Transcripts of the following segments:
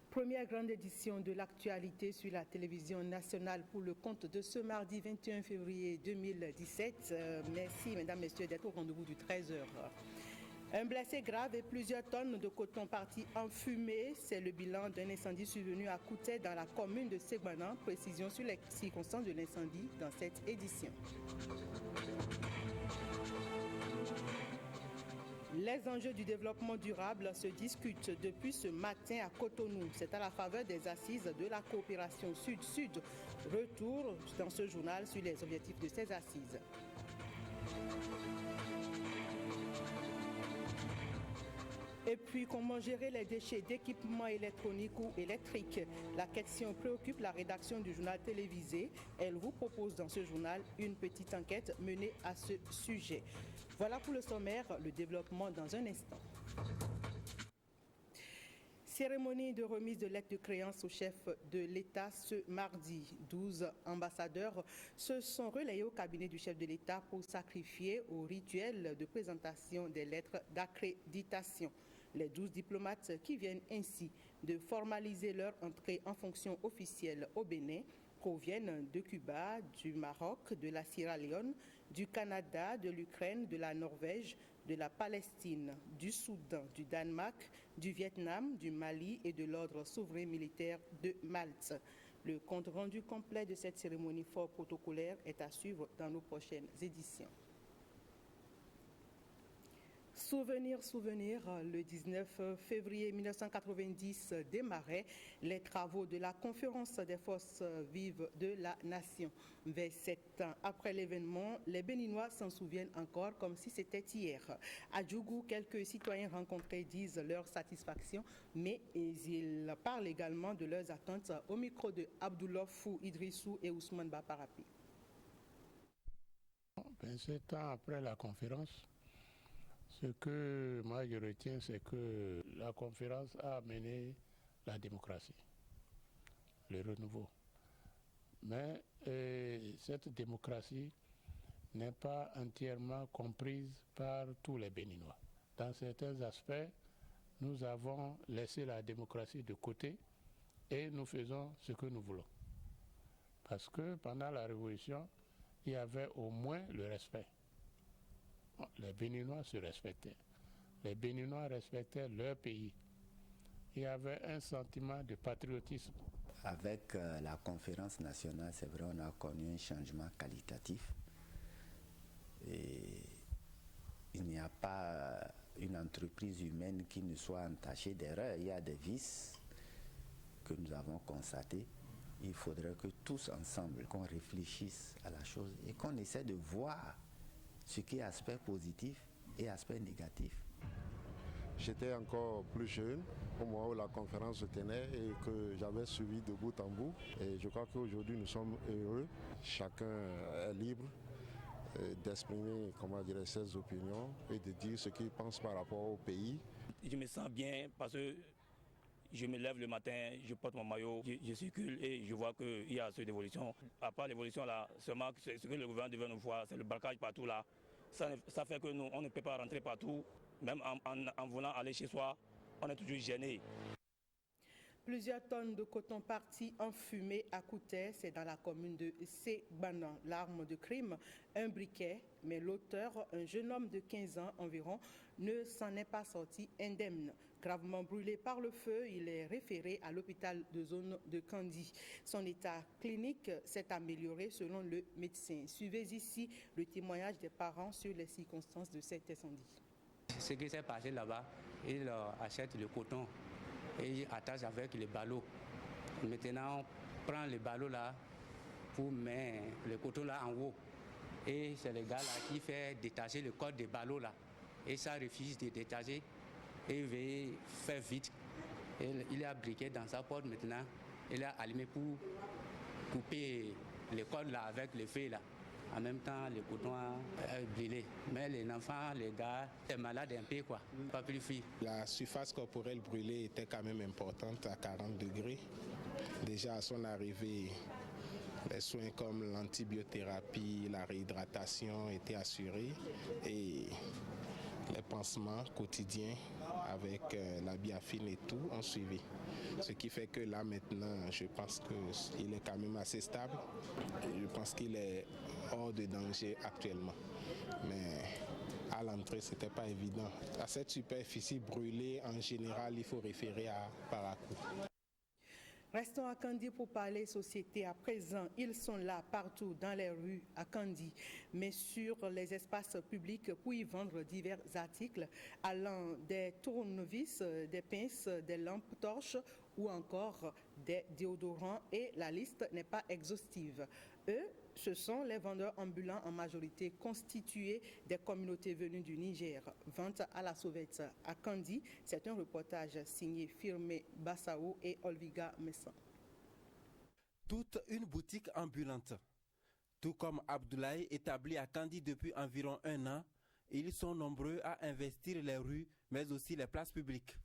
Première grande édition de l'actualité sur la télévision nationale pour le compte de ce mardi 21 février 2017. Merci mesdames, messieurs d'être au rendez-vous du 13h. Un blessé grave et plusieurs tonnes de coton partis en fumée. C'est le bilan d'un incendie survenu à Kouté dans la commune de Ségbanan. Précision sur les circonstances de l'incendie dans cette édition. Les enjeux du développement durable se discutent depuis ce matin à Cotonou. C'est à la faveur des assises de la coopération Sud-Sud. Retour dans ce journal sur les objectifs de ces assises. Et puis, comment gérer les déchets d'équipements électroniques ou électriques? La question préoccupe la rédaction du journal télévisé. Elle vous propose dans ce journal une petite enquête menée à ce sujet. Voilà pour le sommaire, le développement dans un instant. Cérémonie de remise de lettres de créance au chef de l'État ce mardi. 12 ambassadeurs se sont relayés au cabinet du chef de l'État pour sacrifier au rituel de présentation des lettres d'accréditation. Les 12 diplomates qui viennent ainsi de formaliser leur entrée en fonction officielle au Bénin proviennent de Cuba, du Maroc, de la Sierra Leone, du Canada, de l'Ukraine, de la Norvège, de la Palestine, du Soudan, du Danemark, du Vietnam, du Mali et de l'ordre souverain militaire de Malte. Le compte rendu complet de cette cérémonie fort protocolaire est à suivre dans nos prochaines éditions. Souvenir, le 19 février 1990 démarraient les travaux de la conférence des forces vives de la nation. 27 ans après l'événement, les Béninois s'en souviennent encore comme si c'était hier. À Djougou, quelques citoyens rencontrés disent leur satisfaction, mais ils parlent également de leurs attentes au micro de Abdoulaye Fou Idrissou et Ousmane Baparapi. 27 ans après la conférence, ce que moi je retiens, c'est que la conférence a amené la démocratie, le renouveau. Mais cette démocratie n'est pas entièrement comprise par tous les Béninois. Dans certains aspects, nous avons laissé la démocratie de côté et nous faisons ce que nous voulons. Parce que pendant la Révolution, il y avait au moins le respect. Les Béninois se respectaient. Les Béninois respectaient leur pays. Il y avait un sentiment de patriotisme. Avec la conférence nationale, c'est vrai, on a connu un changement qualitatif. Et il n'y a pas une entreprise humaine qui ne soit entachée d'erreurs. Il y a des vices que nous avons constatés. Il faudrait que tous ensemble, qu'on réfléchisse à la chose et qu'on essaie de voir ce qui est aspect positif et aspect négatif. J'étais encore plus jeune au moment où la conférence se tenait et que j'avais suivi de bout en bout. Et je crois qu'aujourd'hui nous sommes heureux. Chacun est libre d'exprimer, ses opinions et de dire ce qu'il pense par rapport au pays. Je me sens bien parce que je me lève le matin, je porte mon maillot, je circule et je vois qu'il y a cette évolution. À part l'évolution là, seulement ce que le gouvernement devait nous voir, c'est le braquage partout là. Ça fait que nous, on ne peut pas rentrer partout. Même en voulant aller chez soi, on est toujours gêné. Plusieurs tonnes de coton partis en fumée à Kouté, c'est dans la commune de Ségbanan. L'arme de crime, un briquet, mais l'auteur, un jeune homme de 15 ans environ, ne s'en est pas sorti indemne. Gravement brûlé par le feu, il est référé à l'hôpital de zone de Kandi. Son état clinique s'est amélioré selon le médecin. Suivez ici le témoignage des parents sur les circonstances de cet incendie. Ce qui s'est passé là-bas, il achète le coton et il attache avec les ballots. Maintenant, on prend les ballots là pour mettre le coton là en haut. Et c'est le gars là qui fait détacher le code des ballots là. Et ça refuse de détacher et il veut faire vite. Et il a briqué dans sa porte maintenant. Il a allumé pour couper le code là avec le feu là. En même temps, le coton a brûlé. Mais les enfants, les gars, étaient malades un peu, quoi. Pas plus fuir. La surface corporelle brûlée était quand même importante, à 40 degrés. Déjà à son arrivée, les soins comme l'antibiothérapie, la réhydratation étaient assurés. Et les pansements quotidiens avec la biafine et tout ont suivi. Ce qui fait que là maintenant, je pense qu'il est quand même assez stable. Je pense qu'il est hors de danger actuellement. Mais à l'entrée, ce n'était pas évident. À cette superficie brûlée, en général, il faut référer à Parakou. Restons à Kandi pour parler société. À présent, ils sont là partout dans les rues à Kandi, mais sur les espaces publics pour y vendre divers articles allant des tournevis, des pinces, des lampes torches ou encore des déodorants, et la liste n'est pas exhaustive. Eux, ce sont les vendeurs ambulants en majorité constitués des communautés venues du Niger. Vente à la sauvette à Kandi, c'est un reportage signé Firmé Bassao et Olviga Messan. Toute une boutique ambulante. Tout comme Abdoulaye, établi à Kandi depuis environ 1 an, ils sont nombreux à investir les rues, mais aussi les places publiques.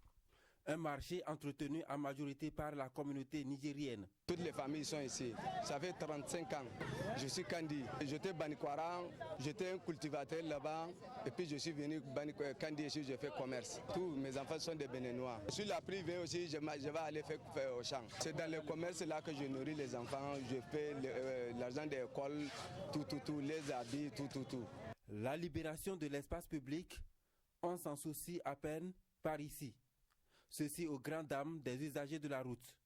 Un marché entretenu en majorité par la communauté nigérienne. Toutes les familles sont ici. Ça fait 35 ans. Je suis Kandi. J'étais Banikwaran, j'étais un cultivateur là-bas. Et puis je suis venu Kandi ici, je fais commerce. Tous mes enfants sont des Béninois. Je suis la privée aussi, je vais aller faire au champ. C'est dans le commerce là que je nourris les enfants, je fais l'argent des écoles, tout, les habits, tout. La libération de l'espace public, on s'en soucie à peine par ici. Ceci aux grandes dames des usagers de la route.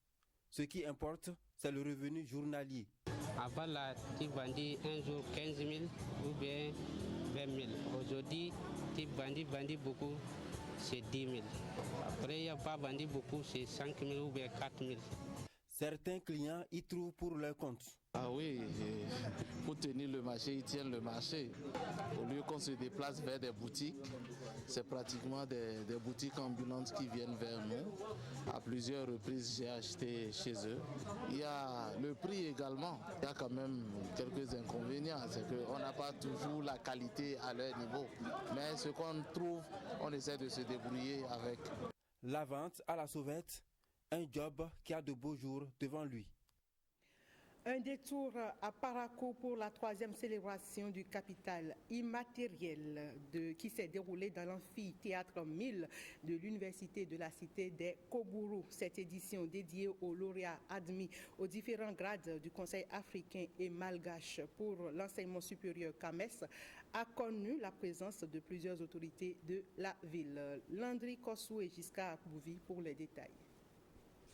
Ce qui importe, c'est le revenu journalier. Avant là, tu vendis un jour 15 000 ou bien 20 000. Aujourd'hui, tu vendis beaucoup, c'est 10 000. Après, il n'y a pas vendu beaucoup, c'est 5 000 ou bien 4 000. Certains clients y trouvent pour leur compte. Ah oui, pour tenir le marché, ils tiennent le marché. Au lieu qu'on se déplace vers des boutiques, c'est pratiquement des boutiques ambulantes qui viennent vers nous. À plusieurs reprises, j'ai acheté chez eux. Il y a le prix également. Il y a quand même quelques inconvénients. C'est qu'on n'a pas toujours la qualité à leur niveau. Mais ce qu'on trouve, on essaie de se débrouiller avec. La vente à la sauvette, un job qui a de beaux jours devant lui. Un détour à Parakou pour la 3e célébration du capital immatériel qui s'est déroulée dans l'amphithéâtre 1000 de l'Université de la Cité des Kobourou. Cette édition dédiée aux lauréats admis aux différents grades du Conseil africain et malgache pour l'enseignement supérieur CAMES a connu la présence de plusieurs autorités de la ville. Landry Kossou et Giscard Bouvi pour les détails.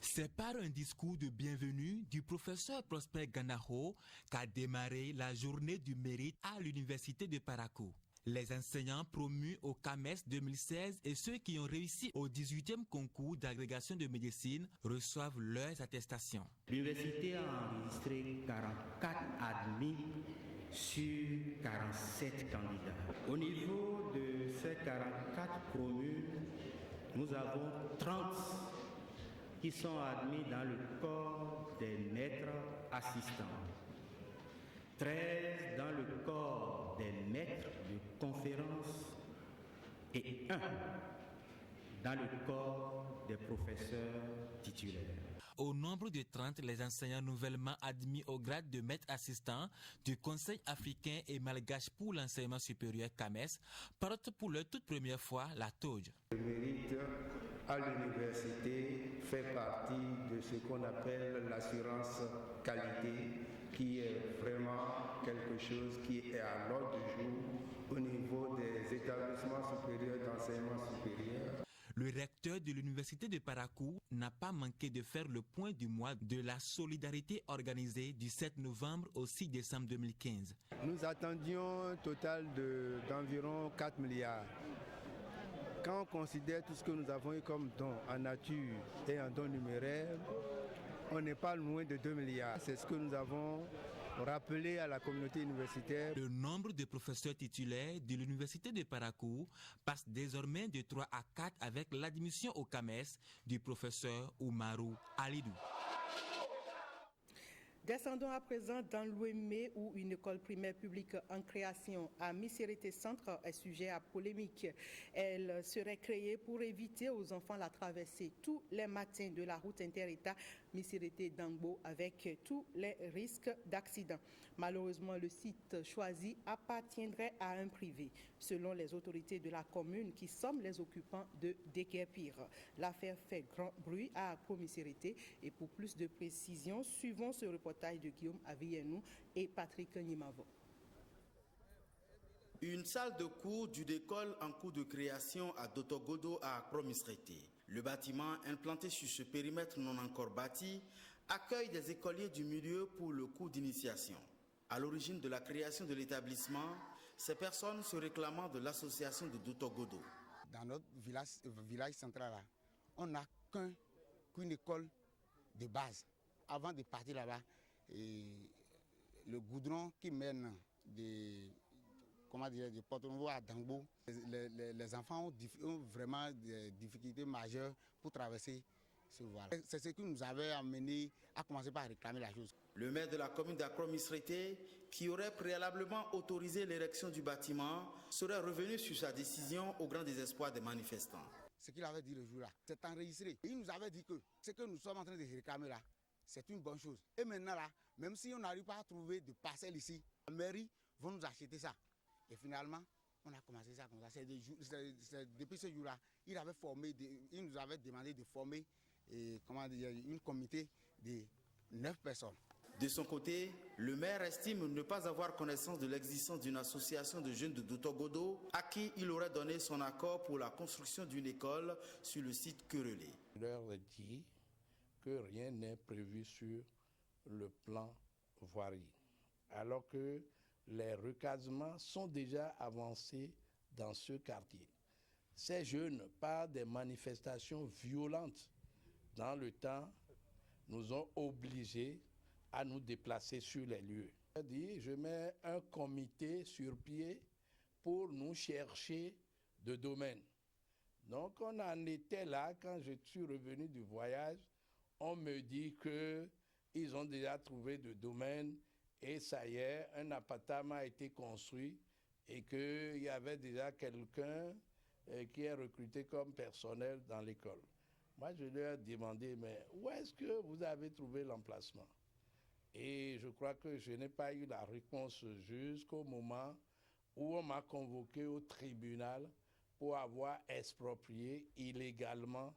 C'est par un discours de bienvenue du professeur Prosper Ganaho qu'a démarré la journée du mérite à l'Université de Parakou. Les enseignants promus au CAMES 2016 et ceux qui ont réussi au 18e concours d'agrégation de médecine reçoivent leurs attestations. L'université a enregistré 44 admis sur 47 candidats. Au niveau de ces 44 promus, nous avons 30 qui sont admis dans le corps des maîtres assistants, 13 dans le corps des maîtres de conférences et 1 dans le corps des professeurs titulaires. Au nombre de 30, les enseignants nouvellement admis au grade de maître assistant du Conseil africain et malgache pour l'enseignement supérieur CAMES portent pour leur toute première fois la toge. Le mérite à l'université fait partie de ce qu'on appelle l'assurance qualité, qui est vraiment quelque chose qui est à l'ordre du jour au niveau des établissements supérieurs d'enseignement supérieur. Le recteur de l'Université de Parakou n'a pas manqué de faire le point du mois de la solidarité organisée du 7 novembre au 6 décembre 2015. Nous attendions un total d'environ 4 milliards. Quand on considère tout ce que nous avons eu comme dons en nature et en dons numéraires, on n'est pas loin de 2 milliards. C'est ce que nous avons rappelé à la communauté universitaire. Le nombre de professeurs titulaires de l'Université de Parakou passe désormais de 3 à 4 avec l'admission au CAMES du professeur Oumarou Alidou. Descendons à présent dans l'Ouémé où une école primaire publique en création à Missérété Centre est sujet à polémique. Elle serait créée pour éviter aux enfants la traversée tous les matins de la route inter-État Missérété-Dangbo avec tous les risques d'accident. Malheureusement, le site choisi appartiendrait à un privé, selon les autorités de la commune qui somment les occupants de déguerpir. L'affaire fait grand bruit à Accro-Missérété et pour plus de précisions, suivons ce reportage de Guillaume Avienou et Patrick Nimavo. Une salle de cours d'une école en cours de création à Dotogodo à Accro-Missérété. Le bâtiment implanté sur ce périmètre non encore bâti accueille des écoliers du milieu pour le cours d'initiation. À l'origine de la création de l'établissement, ces personnes se réclamant de l'association de Dotogodo. Dans notre village central, là, on n'a qu'une école de base. Avant de partir là-bas, le goudron qui mène de Porto-Novo à Dangbo, les enfants ont vraiment des difficultés majeures pour traverser ce voie. C'est ce qui nous avait amené à commencer par réclamer la chose. Le maire de la commune d'Accro-Missérété, qui aurait préalablement autorisé l'érection du bâtiment, serait revenu sur sa décision au grand désespoir des manifestants. Ce qu'il avait dit le jour-là, c'est enregistré. Il nous avait dit que ce que nous sommes en train de réclamer là, c'est une bonne chose. Et maintenant là, même si on n'arrive pas à trouver de parcelles ici, la mairie va nous acheter ça. Et finalement, on a commencé ça comme ça. Depuis ce jour-là, il nous avait demandé de former une comité de 9 personnes. De son côté, le maire estime ne pas avoir connaissance de l'existence d'une association de jeunes de Dotogodo à qui il aurait donné son accord pour la construction d'une école sur le site querellé. Je leur dis que rien n'est prévu sur le plan voirie, alors que les recasements sont déjà avancés dans ce quartier. Ces jeunes, par des manifestations violentes dans le temps, nous ont obligés à nous déplacer sur les lieux. Je mets un comité sur pied pour nous chercher de domaines. Donc on en était là, quand je suis revenu du voyage, on me dit qu'ils ont déjà trouvé de domaines et ça y est, un appartement a été construit et qu'il y avait déjà quelqu'un qui est recruté comme personnel dans l'école. Moi, je leur ai demandé, mais où est-ce que vous avez trouvé l'emplacement? Et je crois que je n'ai pas eu la réponse jusqu'au moment où on m'a convoqué au tribunal pour avoir exproprié illégalement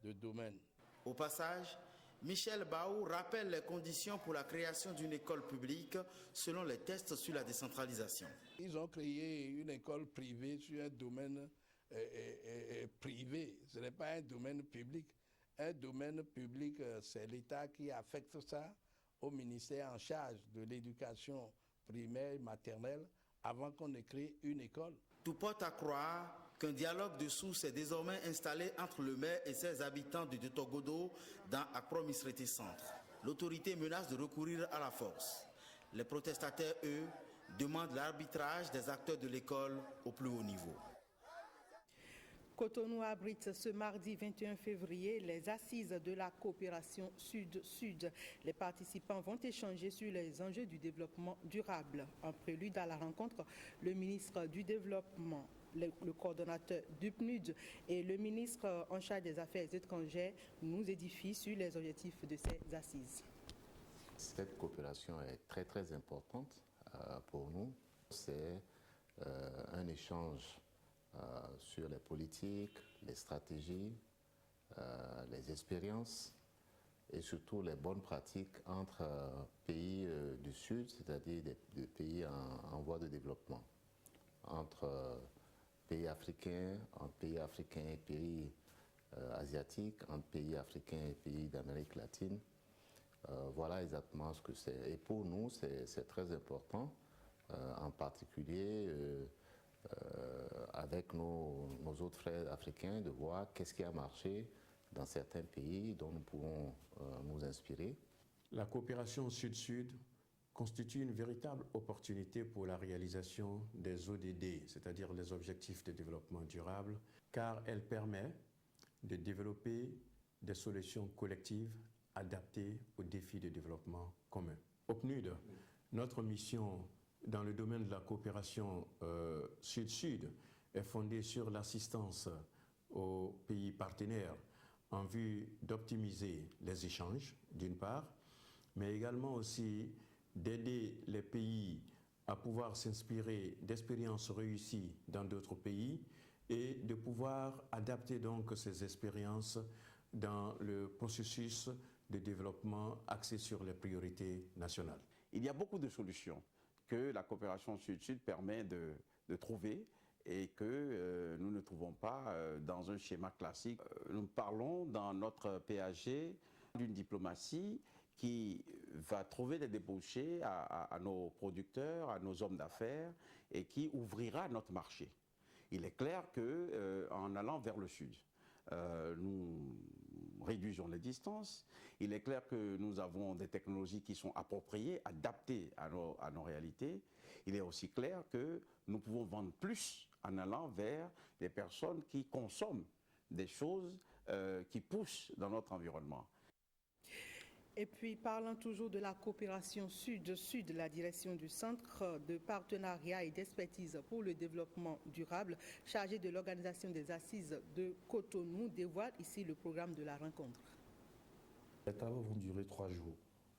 de domaine. Au passage, Michel Baou rappelle les conditions pour la création d'une école publique selon les tests sur la décentralisation. Ils ont créé une école privée sur un domaine privé. Ce n'est pas un domaine public. Un domaine public, c'est l'État qui affecte ça au ministère en charge de l'éducation primaire et maternelle avant qu'on ait créé une école. Tout porte à croire qu'un dialogue de sourds est désormais installé entre le maire et ses habitants de Dotogodo dans Accro-Missérété Centre. L'autorité menace de recourir à la force. Les protestataires, eux, demandent l'arbitrage des acteurs de l'école au plus haut niveau. Cotonou abrite ce mardi 21 février les assises de la coopération Sud-Sud. Les participants vont échanger sur les enjeux du développement durable. En prélude à la rencontre, le ministre du Développement, le coordonnateur du PNUD et le ministre en charge des Affaires étrangères nous édifient sur les objectifs de ces assises. Cette coopération est très très importante pour nous. C'est un échange sur les politiques, les stratégies, les expériences et surtout les bonnes pratiques entre pays du Sud, c'est-à-dire des pays en voie de développement, entre pays africains, entre pays africains et pays asiatiques, entre pays africains et pays d'Amérique latine. Voilà exactement ce que c'est. Et pour nous, c'est très important, en particulier avec nos autres frères africains, de voir qu'est-ce qui a marché dans certains pays dont nous pouvons nous inspirer. La coopération Sud-Sud constitue une véritable opportunité pour la réalisation des ODD, c'est-à-dire les objectifs de développement durable, car elle permet de développer des solutions collectives adaptées aux défis de développement commun. Au PNUD, notre mission dans le domaine de la coopération Sud-Sud est fondée sur l'assistance aux pays partenaires en vue d'optimiser les échanges, d'une part, mais également aussi d'aider les pays à pouvoir s'inspirer d'expériences réussies dans d'autres pays et de pouvoir adapter donc ces expériences dans le processus de développement axé sur les priorités nationales. Il y a beaucoup de solutions que la coopération Sud-Sud permet de trouver et que nous ne trouvons pas dans un schéma classique. Nous parlons dans notre PAG d'une diplomatie qui va trouver des débouchés à nos producteurs, à nos hommes d'affaires et qui ouvrira notre marché. Il est clair qu'en allant vers le sud, nous réduisons les distances. Il est clair que nous avons des technologies qui sont appropriées, adaptées à nos réalités. Il est aussi clair que nous pouvons vendre plus en allant vers des personnes qui consomment des choses qui poussent dans notre environnement. Et puis, parlant toujours de la coopération Sud-Sud, la direction du Centre de partenariat et d'expertise pour le développement durable, chargé de l'organisation des assises de Cotonou, dévoile ici le programme de la rencontre. Les travaux vont durer 3 jours.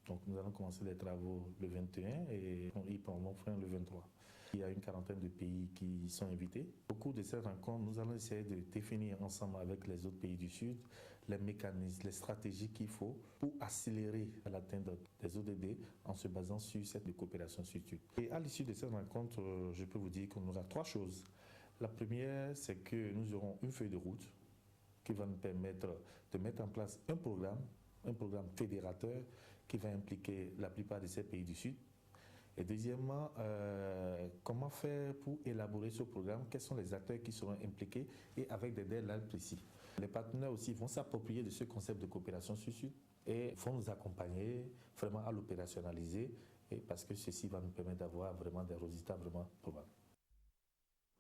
Donc, nous allons commencer les travaux le 21 et ils prendront fin le 23. Il y a une quarantaine de pays qui sont invités. Au cours de cette rencontre, nous allons essayer de définir ensemble avec les autres pays du Sud les mécanismes, les stratégies qu'il faut pour accélérer l'atteinte des ODD en se basant sur cette coopération Sud-Sud. Et à l'issue de cette rencontre, je peux vous dire qu'on aura 3 choses. La première, c'est que nous aurons une feuille de route qui va nous permettre de mettre en place un programme fédérateur qui va impliquer la plupart de ces pays du Sud. Et deuxièmement, comment faire pour élaborer ce programme, quels sont les acteurs qui seront impliqués et avec des deadlines précis. Les partenaires aussi vont s'approprier de ce concept de coopération Sud-Sud et vont nous accompagner vraiment à l'opérationnaliser parce que ceci va nous permettre d'avoir vraiment des résultats vraiment probables.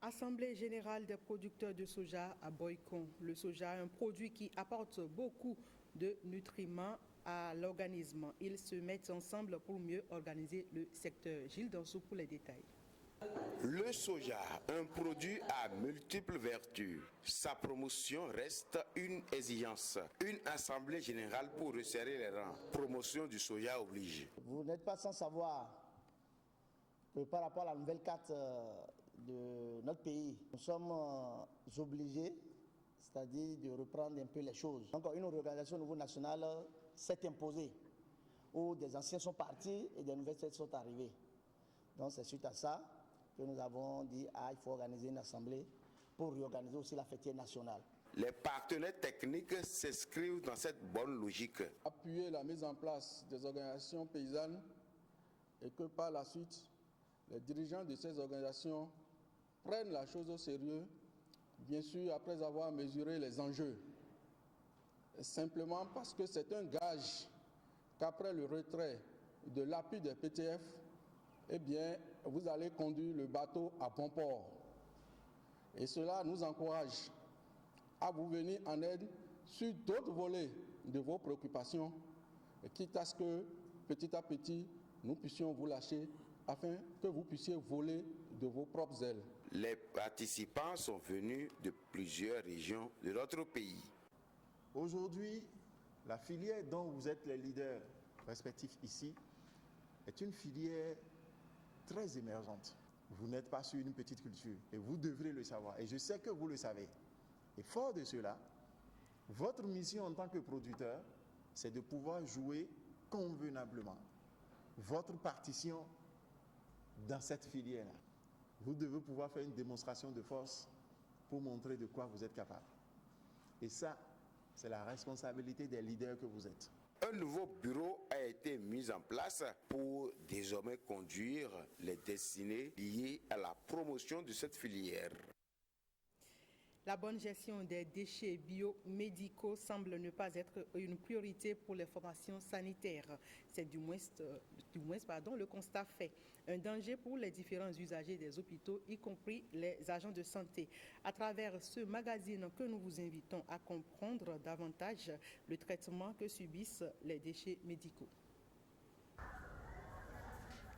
Assemblée générale des producteurs de soja à Boycon. Le soja est un produit qui apporte beaucoup de nutriments à l'organisme. Ils se mettent ensemble pour mieux organiser le secteur. Gilles Dansou pour les détails. Le soja, un produit à multiples vertus. Sa promotion reste une exigence. Une assemblée générale pour resserrer les rangs. Promotion du soja oblige. Vous n'êtes pas sans savoir que par rapport à la nouvelle carte de notre pays, nous sommes obligés, c'est-à-dire de reprendre un peu les choses. Donc une organisation au niveau national s'est imposée, où des anciens sont partis et des nouvelles têtes sont arrivées. Donc c'est suite à ça que nous avons dit il faut organiser une assemblée pour réorganiser aussi la fêtière nationale. Les partenaires techniques s'inscrivent dans cette bonne logique. Appuyer la mise en place des organisations paysannes et que par la suite, les dirigeants de ces organisations prennent la chose au sérieux, bien sûr après avoir mesuré les enjeux. Simplement parce que c'est un gage qu'après le retrait de l'appui des PTF, eh bien, vous allez conduire le bateau à bon port. Et cela nous encourage à vous venir en aide sur d'autres volets de vos préoccupations, quitte à ce que, petit à petit, nous puissions vous lâcher afin que vous puissiez voler de vos propres ailes. Les participants sont venus de plusieurs régions de notre pays. Aujourd'hui, la filière dont vous êtes les leaders respectifs ici est une filière très émergente. Vous n'êtes pas sur une petite culture et vous devrez le savoir. Et je sais que vous le savez. Et fort de cela, votre mission en tant que producteur, c'est de pouvoir jouer convenablement votre partition dans cette filière-là. Vous devez pouvoir faire une démonstration de force pour montrer de quoi vous êtes capable. Et ça, c'est la responsabilité des leaders que vous êtes. Un nouveau bureau a été mis en place pour désormais conduire les destinées liées à la promotion de cette filière. La bonne gestion des déchets biomédicaux semble ne pas être une priorité pour les formations sanitaires. C'est du moins le constat fait. Un danger pour les différents usagers des hôpitaux, y compris les agents de santé. À travers ce magazine que nous vous invitons à comprendre davantage le traitement que subissent les déchets médicaux.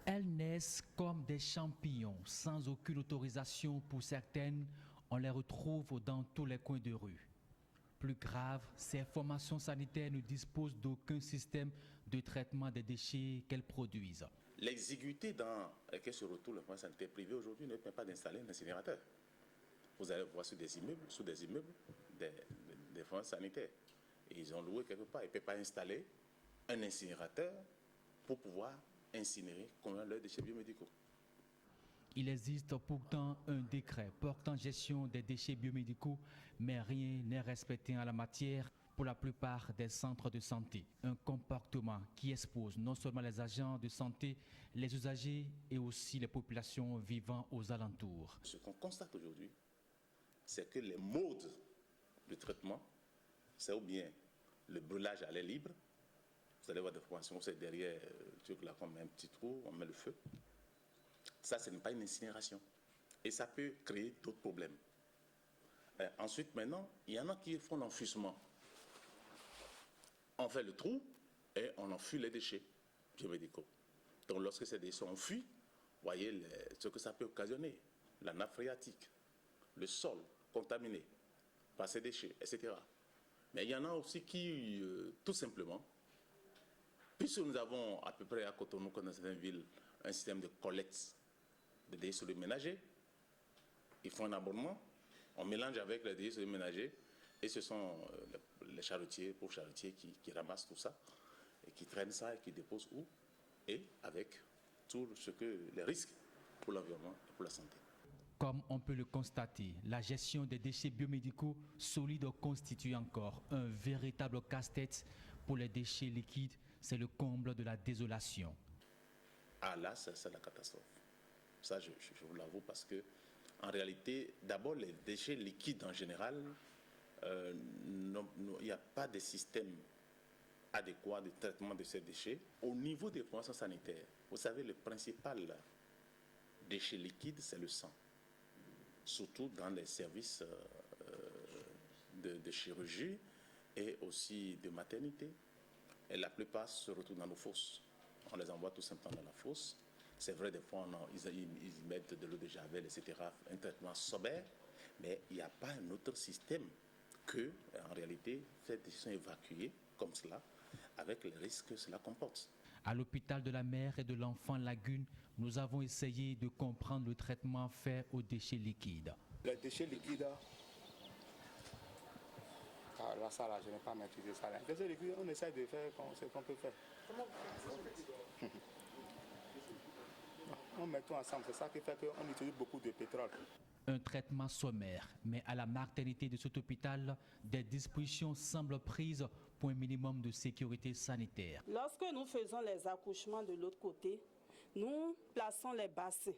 Elles naissent comme des champignons, sans aucune autorisation pour certaines. On les retrouve dans tous les coins de rue. Plus grave, ces formations sanitaires ne disposent d'aucun système de traitement des déchets qu'elles produisent. L'exiguïté dans laquelle se retrouvent les formations sanitaires privées aujourd'hui ne permet pas d'installer un incinérateur. Vous allez voir sur des immeubles, des formations sanitaires. Et ils ont loué quelque part. Ils ne peuvent pas installer un incinérateur pour pouvoir incinérer leurs déchets biomédicaux. Il existe pourtant un décret portant gestion des déchets biomédicaux, mais rien n'est respecté en la matière pour la plupart des centres de santé. Un comportement qui expose non seulement les agents de santé, les usagers et aussi les populations vivant aux alentours. Ce qu'on constate aujourd'hui, c'est que les modes de traitement, c'est ou bien le brûlage à l'air libre. Vous allez voir des formations, c'est derrière le truc là, on met un petit trou, on met le feu. Ça, ce n'est pas une incinération. Et ça peut créer d'autres problèmes. Ensuite, maintenant, il y en a qui font l'enfouissement. On fait le trou et on enfuit les déchets biomédicaux. Donc, lorsque ces déchets sont enfuis, vous voyez ce que ça peut occasionner. La nappe phréatique, le sol contaminé par ces déchets, etc. Mais il y en a aussi qui, tout simplement, puisque nous avons à peu près à Cotonou, comme dans certaines villes, un système de collecte des déchets solides ménagers, ils font un abonnement, on mélange avec les déchets solides ménagers, et ce sont les charretiers, pauvres charretiers, qui ramassent tout ça, et qui traînent ça, et qui déposent où, et avec tout les risques pour l'environnement et pour la santé. Comme on peut le constater, la gestion des déchets biomédicaux solides constitue encore un véritable casse-tête. Pour les déchets liquides, c'est le comble de la désolation. Ah là, c'est la catastrophe. Ça, je vous l'avoue, parce que en réalité, d'abord, les déchets liquides en général, il n'y a pas de système adéquat de traitement de ces déchets. Au niveau des formations sanitaires, vous savez, le principal déchet liquide, c'est le sang. Surtout dans les services de chirurgie et aussi de maternité. Et la plupart se retrouvent dans nos fosses. On les envoie tout simplement dans la fosse. C'est vrai, des fois, ils mettent de l'eau de javel, etc., un traitement sommaire, mais il n'y a pas un autre système que, en réalité, ces déchets sont évacués comme cela, avec les risques que cela comporte. À l'hôpital de la mère et de l'enfant Lagune, nous avons essayé de comprendre le traitement fait aux déchets liquides. Les déchets liquides, là, ça, là, je n'ai pas maîtrisé ça. Les déchets liquides, on essaie de faire ce qu'on peut faire. Comment vous faites? On met tout ensemble, c'est ça qui fait qu'on utilise beaucoup de pétrole. Un traitement sommaire, mais à la maternité de cet hôpital, des dispositions semblent prises pour un minimum de sécurité sanitaire. Lorsque nous faisons les accouchements de l'autre côté, nous plaçons les bassins.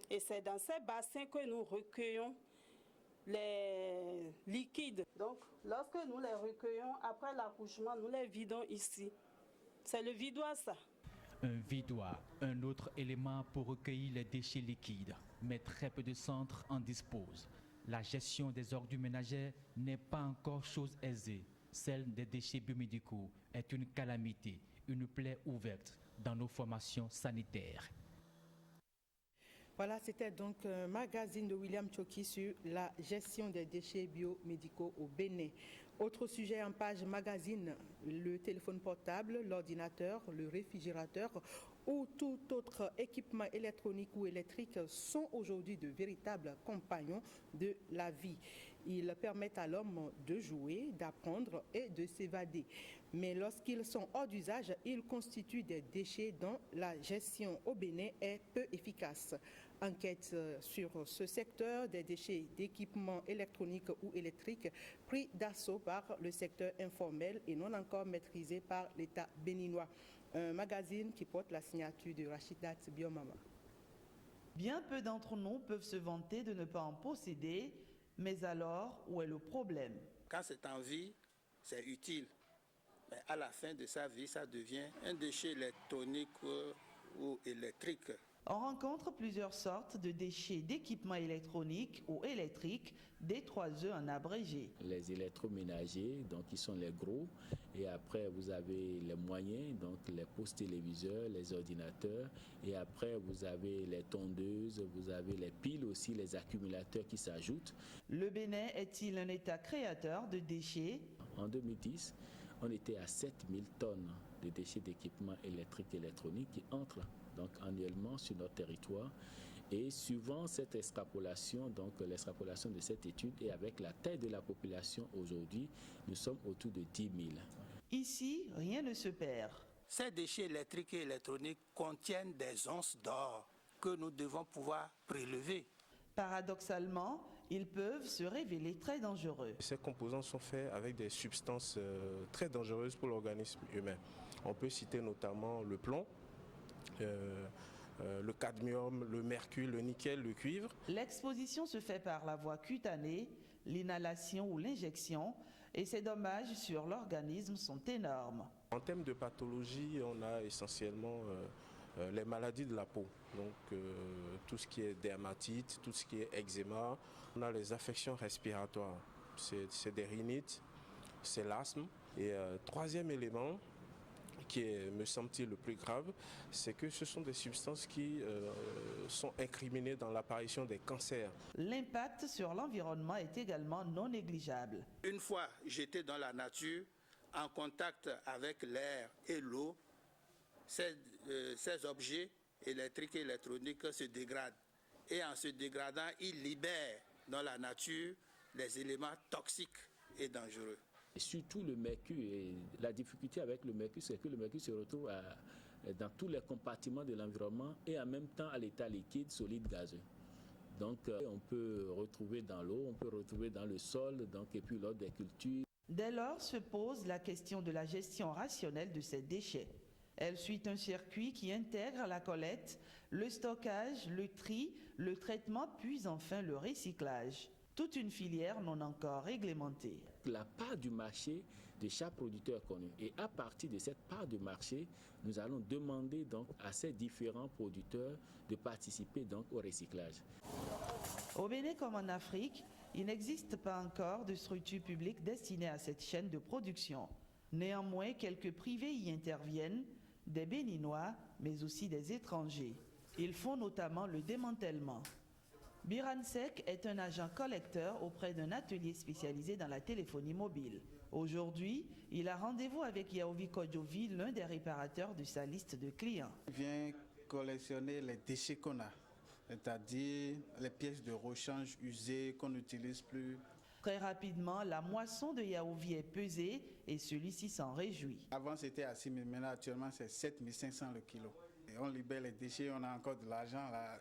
Et c'est dans ces bassins que nous recueillons les liquides. Donc, lorsque nous les recueillons, après l'accouchement, nous les vidons ici. C'est le vidoir, ça. Un vidoir, un autre élément pour recueillir les déchets liquides, mais très peu de centres en disposent. La gestion des ordures ménagères n'est pas encore chose aisée. Celle des déchets biomédicaux est une calamité, une plaie ouverte dans nos formations sanitaires. Voilà, c'était donc un magazine de William Tchoki sur la gestion des déchets biomédicaux au Bénin. Autre sujet en page magazine, le téléphone portable, l'ordinateur, le réfrigérateur ou tout autre équipement électronique ou électrique sont aujourd'hui de véritables compagnons de la vie. Ils permettent à l'homme de jouer, d'apprendre et de s'évader. Mais lorsqu'ils sont hors d'usage, ils constituent des déchets dont la gestion au Bénin est peu efficace. Enquête sur ce secteur des déchets d'équipements électroniques ou électriques pris d'assaut par le secteur informel et non encore maîtrisé par l'État béninois. Un magazine qui porte la signature de Rachidat Biomama. Bien peu d'entre nous peuvent se vanter de ne pas en posséder, Mais alors, où est le problème? Quand c'est en vie, c'est utile. Mais à la fin de sa vie, ça devient un déchet électronique ou électrique. On rencontre plusieurs sortes de déchets d'équipements électroniques ou électriques, D3E en abrégé. Les électroménagers, donc qui sont les gros, et après vous avez les moyens, donc les postes téléviseurs, les ordinateurs, et après vous avez les tondeuses, vous avez les piles aussi, les accumulateurs qui s'ajoutent. Le Bénin est-il un État créateur de déchets? En 2010, on était à 7000 tonnes de déchets d'équipements électriques et électroniques qui entrent donc annuellement sur notre territoire. Et suivant cette extrapolation, donc l'extrapolation de cette étude, et avec la taille de la population aujourd'hui, nous sommes autour de 10 000. Ici, rien ne se perd. Ces déchets électriques et électroniques contiennent des onces d'or que nous devons pouvoir prélever. Paradoxalement, ils peuvent se révéler très dangereux. Ces composants sont faits avec des substances très dangereuses pour l'organisme humain. On peut citer notamment le plomb, le cadmium, le mercure, le nickel, le cuivre. L'exposition se fait par la voie cutanée, l'inhalation ou l'injection, et ces dommages sur l'organisme sont énormes. En termes de pathologie, on a essentiellement les maladies de la peau, donc tout ce qui est dermatite, tout ce qui est eczéma. On a les affections respiratoires, c'est des rhinites, c'est l'asthme. Et troisième élément, qui est, me semble-t-il, le plus grave, c'est que ce sont des substances qui sont incriminées dans l'apparition des cancers. L'impact sur l'environnement est également non négligeable. Une fois jetés dans la nature, en contact avec l'air et l'eau, ces objets électriques et électroniques se dégradent. Et en se dégradant, ils libèrent dans la nature les éléments toxiques et dangereux. Et surtout le mercure. Et la difficulté avec le mercure, c'est que le mercure se retrouve dans tous les compartiments de l'environnement et en même temps à l'état liquide, solide, gazeux. Donc on peut retrouver dans l'eau, on peut retrouver dans le sol, donc, et puis lors des cultures. Dès lors se pose la question de la gestion rationnelle de ces déchets. Elle suit un circuit qui intègre la collecte, le stockage, le tri, le traitement, puis enfin le recyclage. Toute une filière non encore réglementée. La part du marché de chaque producteur connu. Et à partir de cette part de marché, nous allons demander donc à ces différents producteurs de participer donc au recyclage. Au Bénin comme en Afrique, il n'existe pas encore de structure publique destinée à cette chaîne de production. Néanmoins, quelques privés y interviennent, des Béninois, mais aussi des étrangers. Ils font notamment le démantèlement. Biran Sek est un agent collecteur auprès d'un atelier spécialisé dans la téléphonie mobile. Aujourd'hui, il a rendez-vous avec Yaovi Kodjovi, l'un des réparateurs de sa liste de clients. Il vient collectionner les déchets qu'on a, c'est-à-dire les pièces de rechange usées qu'on n'utilise plus. Très rapidement, la moisson de Yaovi est pesée et celui-ci s'en réjouit. Avant c'était à 6 000, maintenant actuellement c'est 7 500 le kilo. Et on libère les déchets, on a encore de l'argent là,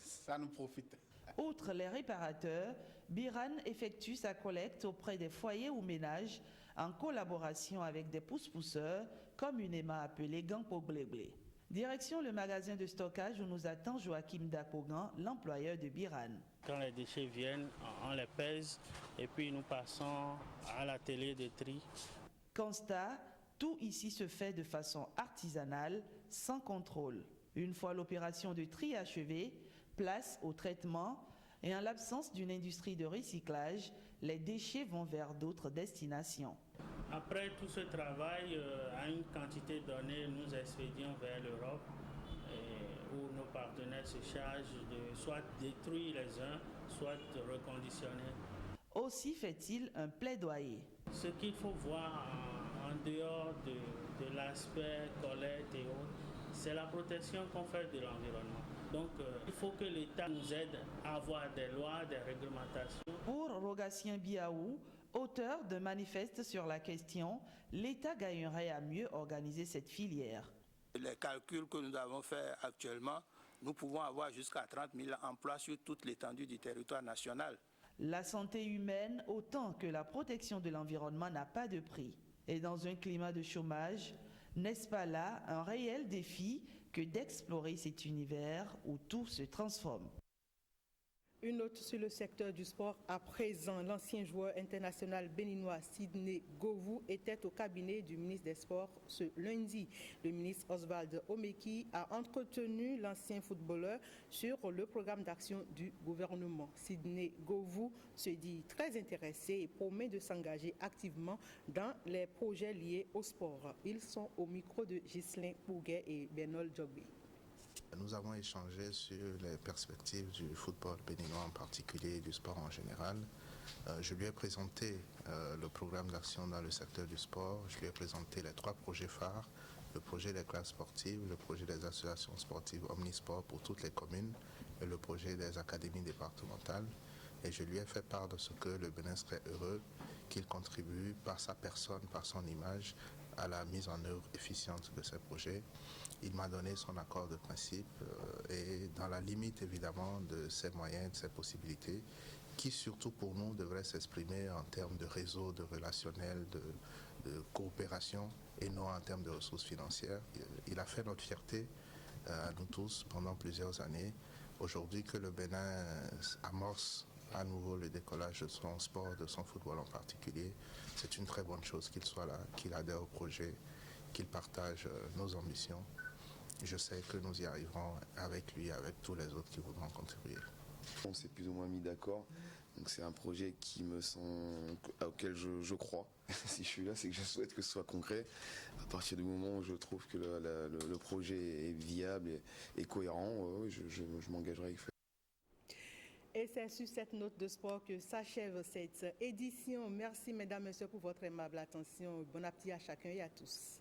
ça nous profite. Outre les réparateurs, Biran effectue sa collecte auprès des foyers ou ménages en collaboration avec des pousse-pousseurs, communément appelés Gampo Bléblé. Direction le magasin de stockage où nous attend Joachim Dakogan, l'employeur de Biran. Quand les déchets viennent, on les pèse et puis nous passons à l'atelier de tri. Constat, tout ici se fait de façon artisanale, sans contrôle. Une fois l'opération de tri achevée, place au traitement et en l'absence d'une industrie de recyclage, les déchets vont vers d'autres destinations. Après tout ce travail, à une quantité donnée, nous expédions vers l'Europe où nos partenaires se chargent de soit détruire les uns, soit reconditionner. Aussi fait-il un plaidoyer. Ce qu'il faut voir en dehors de l'aspect collecte et autres, c'est la protection qu'on fait de l'environnement. Donc, il faut que l'État nous aide à avoir des lois, des réglementations. Pour Rogatien Biaou, auteur d'un manifeste sur la question, l'État gagnerait à mieux organiser cette filière. Les calculs que nous avons faits actuellement, nous pouvons avoir jusqu'à 30 000 emplois sur toute l'étendue du territoire national. La santé humaine, autant que la protection de l'environnement, n'a pas de prix. Et dans un climat de chômage, n'est-ce pas là un réel défi que d'explorer cet univers où tout se transforme? Une note sur le secteur du sport. À présent, l'ancien joueur international béninois Sidney Govou était au cabinet du ministre des Sports ce lundi. Le ministre Oswald Omeki a entretenu l'ancien footballeur sur le programme d'action du gouvernement. Sidney Govou se dit très intéressé et promet de s'engager activement dans les projets liés au sport. Ils sont au micro de Ghislain Pouguet et Benol Djobé. Nous avons échangé sur les perspectives du football béninois en particulier et du sport en général. Je lui ai présenté le programme d'action dans le secteur du sport. Je lui ai présenté les 3 projets phares, le projet des classes sportives, le projet des associations sportives omnisport pour toutes les communes et le projet des académies départementales. Et je lui ai fait part de ce que le Bénin serait heureux qu'il contribue par sa personne, par son image, à la mise en œuvre efficiente de ces projets. Il m'a donné son accord de principe et dans la limite évidemment de ses moyens, de ses possibilités, qui surtout pour nous devrait s'exprimer en termes de réseau, de relationnel, de coopération et non en termes de ressources financières. Il a fait notre fierté à nous tous pendant plusieurs années. Aujourd'hui que le Bénin amorce à nouveau le décollage de son sport, de son football en particulier, c'est une très bonne chose qu'il soit là, qu'il adhère au projet, qu'il partage nos ambitions. Je sais que nous y arriverons avec lui, avec tous les autres qui voudront contribuer. On s'est plus ou moins mis d'accord. Donc c'est un projet auquel je crois. Si je suis là, c'est que je souhaite que ce soit concret. À partir du moment où je trouve que le projet est viable et cohérent, je m'engagerai avec feu. Et c'est sur cette note de sport que s'achève cette édition. Merci mesdames, messieurs pour votre aimable attention. Bon appétit à chacun et à tous.